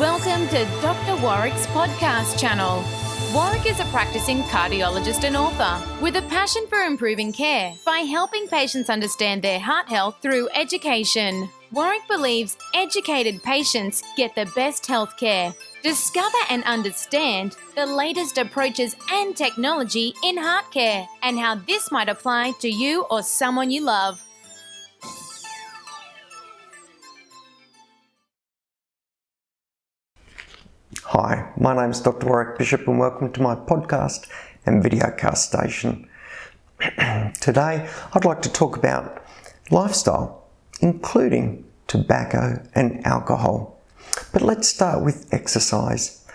Welcome to Dr. Warrick's podcast channel. Warrick is a practicing cardiologist and author with a passion for improving care by helping patients understand their heart health through education. Warrick believes educated patients get the best health care. Discover and understand the latest approaches and technology in heart care and how this might apply to you or someone you love. Hi, my name is Dr. Warrick Bishop and welcome to my podcast and videocast station. Today I'd like to talk about lifestyle, including tobacco and alcohol. But let's start with exercise.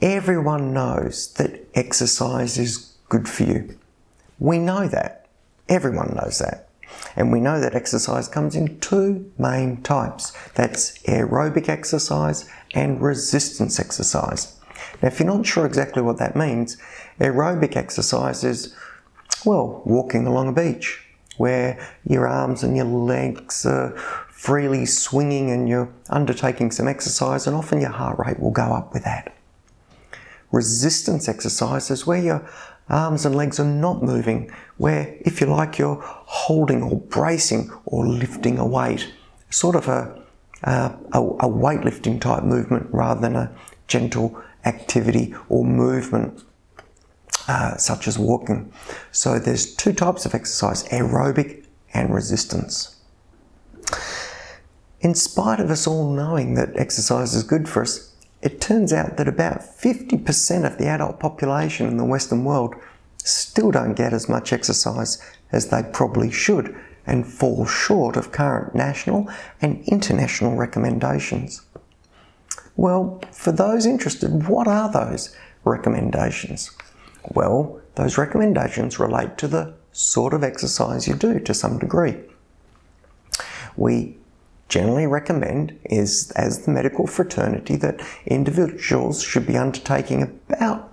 Everyone knows that exercise is good for you. We know that. Everyone knows that. And we know that exercise comes in two main types. That's aerobic exercise and resistance exercise. Now, if you're not sure exactly what that means, aerobic exercise is, well, walking along a beach where your arms and your legs are freely swinging and you're undertaking some exercise, and often your heart rate will go up with that. Resistance exercise is where your arms and legs are not moving, where, if you like, you're holding or bracing or lifting a weight, sort of a weightlifting type movement rather than a gentle activity or movement such as walking. So there's two types of exercise, aerobic and resistance. In spite of us all knowing that exercise is good for us, it turns out that about 50% of the adult population in the Western world still don't get as much exercise as they probably should and fall short of current national and international recommendations. Well, for those interested, what are those recommendations? Well, those recommendations relate to the sort of exercise you do to some degree. We generally recommend, as the medical fraternity, that individuals should be undertaking about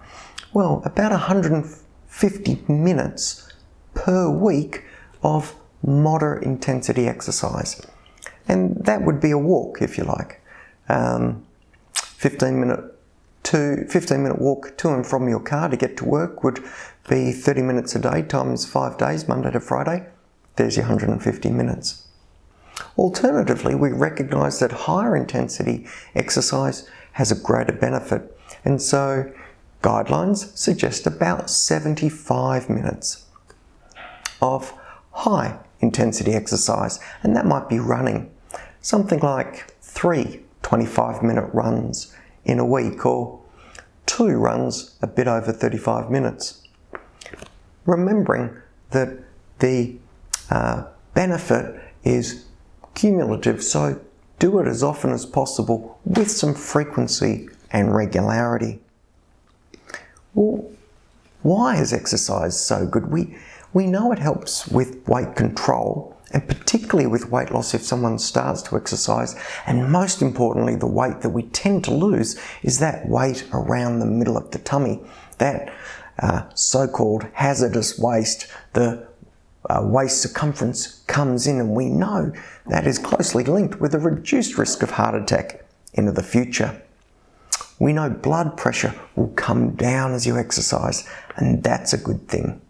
150 minutes per week of moderate intensity exercise. And that would be a walk, if you like. 15 minute walk to and from your car to get to work would be 30 minutes a day times 5 days, Monday to Friday. There's your 150 minutes. Alternatively, we recognise that higher intensity exercise has a greater benefit, and so guidelines suggest about 75 minutes of high intensity exercise, and that might be running, something like 3 25-minute runs in a week or 2 runs a bit over 35 minutes. Remembering that the benefit is cumulative, so do it as often as possible with some frequency and regularity. Well, why is exercise so good? We know it helps with weight control, and particularly with weight loss if someone starts to exercise, and most importantly, the weight that we tend to lose is that weight around the middle of the tummy, that so-called hazardous waist, the waist circumference comes in, and we know that is closely linked with a reduced risk of heart attack into the future. We know blood pressure will come down as you exercise, and that's a good thing.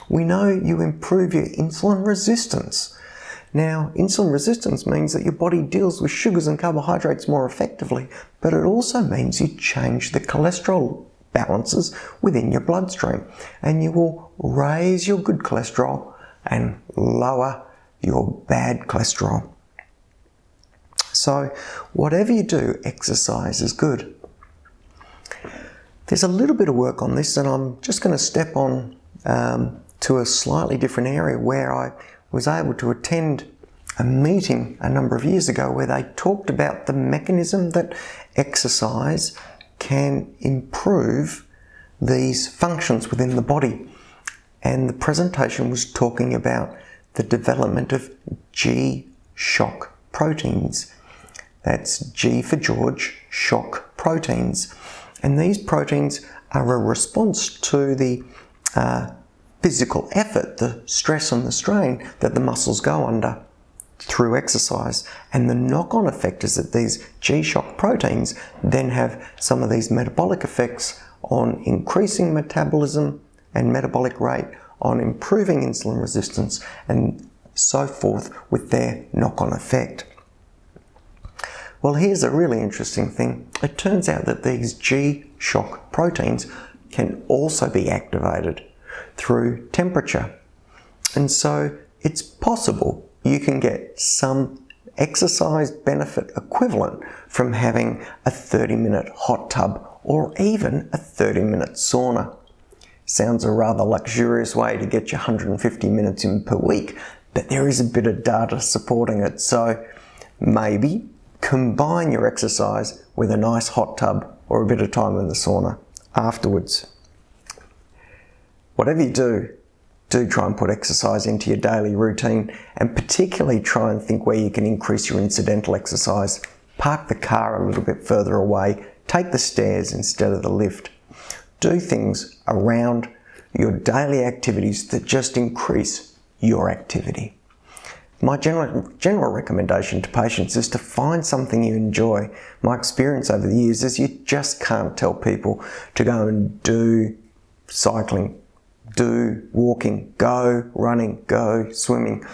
We know you improve your insulin resistance. Now, insulin resistance means that your body deals with sugars and carbohydrates more effectively, but it also means you change the cholesterol balances within your bloodstream, and you will raise your good cholesterol and lower your bad cholesterol. So whatever you do, exercise is good. There's a little bit of work on this, and I'm just going to step on to a slightly different area where I was able to attend a meeting a number of years ago where they talked about the mechanism that exercise can improve these functions within the body. And the presentation was talking about the development of G-shock proteins. That's G for George, shock proteins. And these proteins are a response to the physical effort, the stress and the strain that the muscles go under through exercise, and the knock-on effect is that these G-shock proteins then have some of these metabolic effects on increasing metabolism and metabolic rate, on improving insulin resistance, and so forth, with their knock-on effect. Well, here's a really interesting thing. It turns out that these G-shock proteins can also be activated through temperature. And so it's possible you can get some exercise benefit equivalent from having a 30-minute hot tub or even a 30-minute sauna. Sounds a rather luxurious way to get you 150 minutes in per week, but there is a bit of data supporting it. So maybe combine your exercise with a nice hot tub or a bit of time in the sauna afterwards. Whatever you do try and put exercise into your daily routine, and particularly try and think where you can increase your incidental exercise. Park the car a little bit further away, take the stairs instead of the lift. Do things around your daily activities that just increase your activity. My general recommendation to patients is to find something you enjoy. My experience over the years is you just can't tell people to go and do cycling, do walking, go running, go swimming,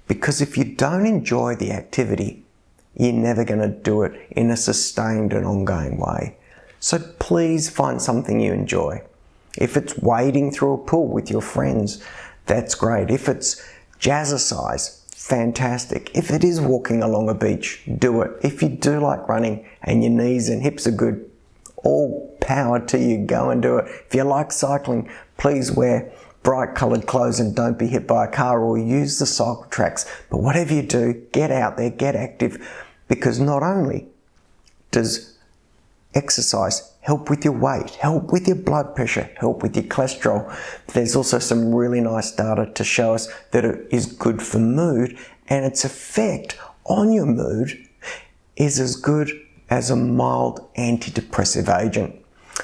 because if you don't enjoy the activity, you're never going to do it in a sustained and ongoing way. So please find something you enjoy. If it's wading through a pool with your friends, that's great. If it's jazzercise, fantastic. If it is walking along a beach, do it. If you do like running and your knees and hips are good, all power to you, go and do it. If you like cycling, please wear bright coloured clothes and don't be hit by a car, or use the cycle tracks. But whatever you do, get out there, get active, because not only does exercise help with your weight, help with your blood pressure, help with your cholesterol, there's also some really nice data to show us that it is good for mood, and its effect on your mood is as good as a mild antidepressive agent.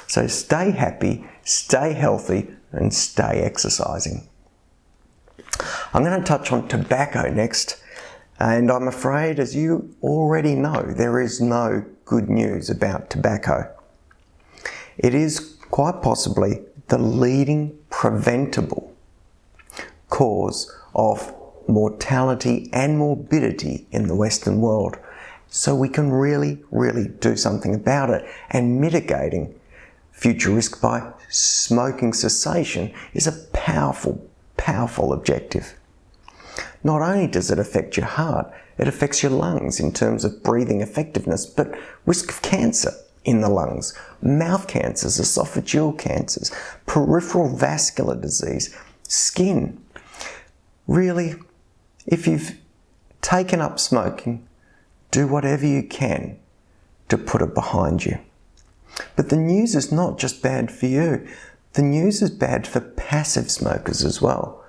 So stay happy, stay healthy, and stay exercising. I'm going to touch on tobacco next, and I'm afraid, as you already know, there is no good news about tobacco. It is quite possibly the leading preventable cause of mortality and morbidity in the Western world. So we can really do something about it, and mitigating future risk by smoking cessation is a powerful objective. Not only does it affect your heart, it affects your lungs in terms of breathing effectiveness, but risk of cancer in the lungs, mouth cancers, esophageal cancers, peripheral vascular disease, skin. Really, if you've taken up smoking, do whatever you can to put it behind you. But the news is not just bad for you. The news is bad for passive smokers as well.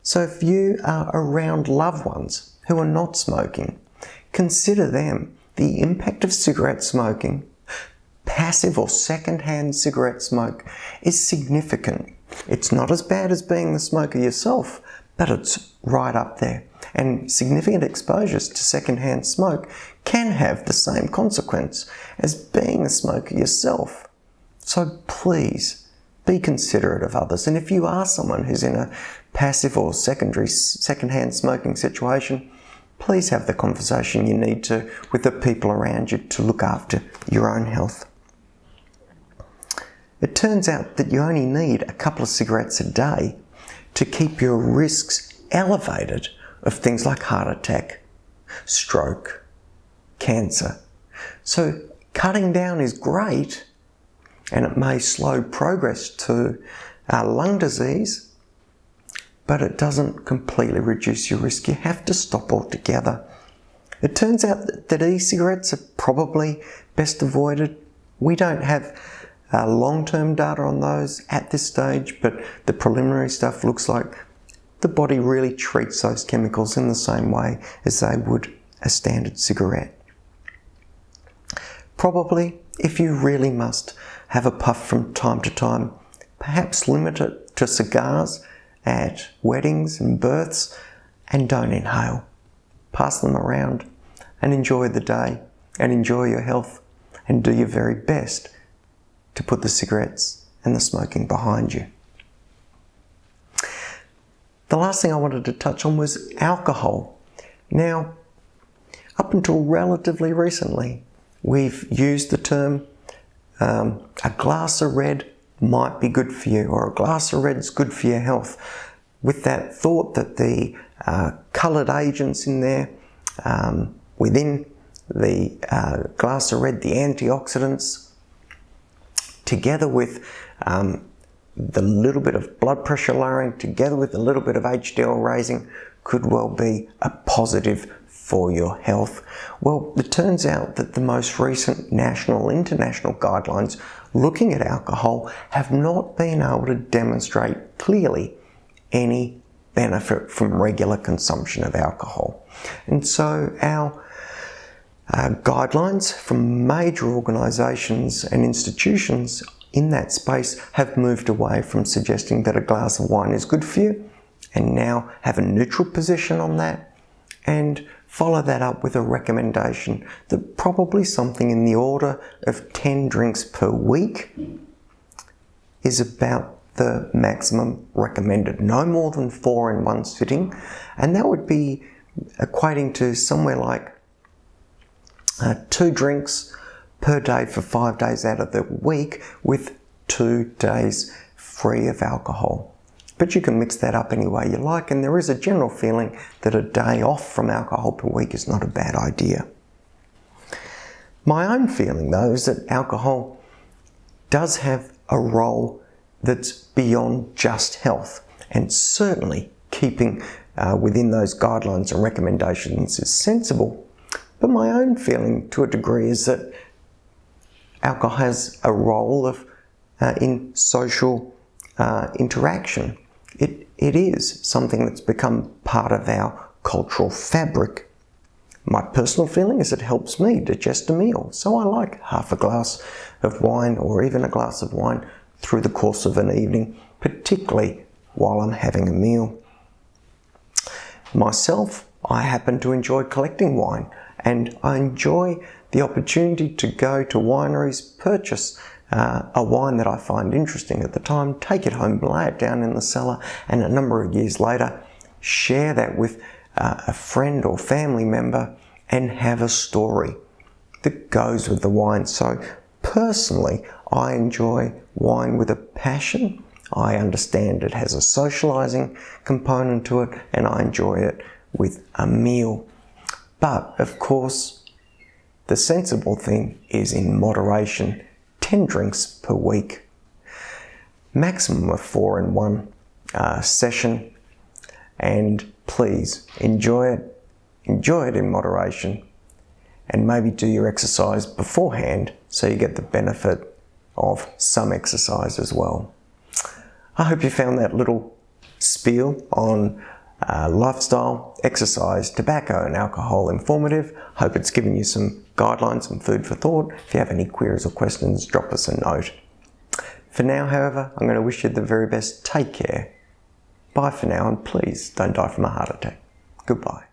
So if you are around loved ones who are not smoking, consider them. The impact of cigarette smoking, passive or second-hand cigarette smoke, is significant. It's not as bad as being the smoker yourself, but it's right up there. And significant exposures to second-hand smoke can have the same consequence as being a smoker yourself. So please be considerate of others. And if you are someone who's in a passive or second-hand smoking situation, please have the conversation you need to with the people around you to look after your own health. It turns out that you only need a couple of cigarettes a day to keep your risks elevated of things like heart attack, stroke, cancer. So cutting down is great, and it may slow progress to lung disease, but it doesn't completely reduce your risk. You have to stop altogether. It turns out that e-cigarettes are probably best avoided. We don't have long-term data on those at this stage, but the preliminary stuff looks like the body really treats those chemicals in the same way as they would a standard cigarette. Probably, if you really must have a puff from time to time, perhaps limit it to cigars at weddings and births, and don't inhale. pass them around, and enjoy the day, and enjoy your health, and do your very best to put the cigarettes and the smoking behind you. The last thing I wanted to touch on was alcohol. Now, up until relatively recently, we've used the term a glass of red might be good for you, or a glass of red's good for your health, with that thought that the coloured agents in there within the glass of red, the antioxidants, together with the little bit of blood pressure lowering, together with a little bit of HDL raising, could well be a positive for your health. Well, it turns out that the most recent national, international guidelines looking at alcohol have not been able to demonstrate clearly any benefit from regular consumption of alcohol. And so our guidelines from major organisations and institutions in that space have moved away from suggesting that a glass of wine is good for you, and now have a neutral position on that, and follow that up with a recommendation that probably something in the order of 10 drinks per week is about the maximum recommended. No more than 4 in one sitting, and that would be equating to somewhere like 2 drinks per day for 5 days out of the week, with 2 days free of alcohol. But you can mix that up any way you like, and there is a general feeling that a day off from alcohol per week is not a bad idea. My own feeling, though, is that alcohol does have a role that's beyond just health, and certainly keeping within those guidelines and recommendations is sensible. But my own feeling, to a degree, is that alcohol has a role in social interaction. It is something that's become part of our cultural fabric. My personal feeling is it helps me digest a meal, so I like half a glass of wine, or even a glass of wine, through the course of an evening, particularly while I'm having a meal. Myself, I happen to enjoy collecting wine, and I enjoy the opportunity to go to wineries, purchase a wine that I find interesting at the time, take it home, lay it down in the cellar, and a number of years later share that with a friend or family member and have a story that goes with the wine. So personally, I enjoy wine with a passion. I understand it has a socializing component to it, and I enjoy it with a meal. But of course, the sensible thing is in moderation. 10 drinks per week, maximum of 4 in one session, and please enjoy it in moderation, and maybe do your exercise beforehand so you get the benefit of some exercise as well. I hope you found that little spiel on lifestyle, exercise, tobacco and alcohol informative. Hope it's given you some guidelines and food for thought. If you have any queries or questions, drop us a note. For now, however, I'm going to wish you the very best. Take care. Bye for now, and please don't die from a heart attack. Goodbye.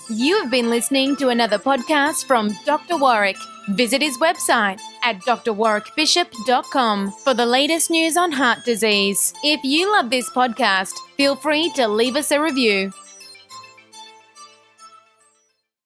You have been listening to another podcast from Dr. Warrick. Visit his website at drwarrickbishop.com for the latest news on heart disease. If you love this podcast, feel free to leave us a review.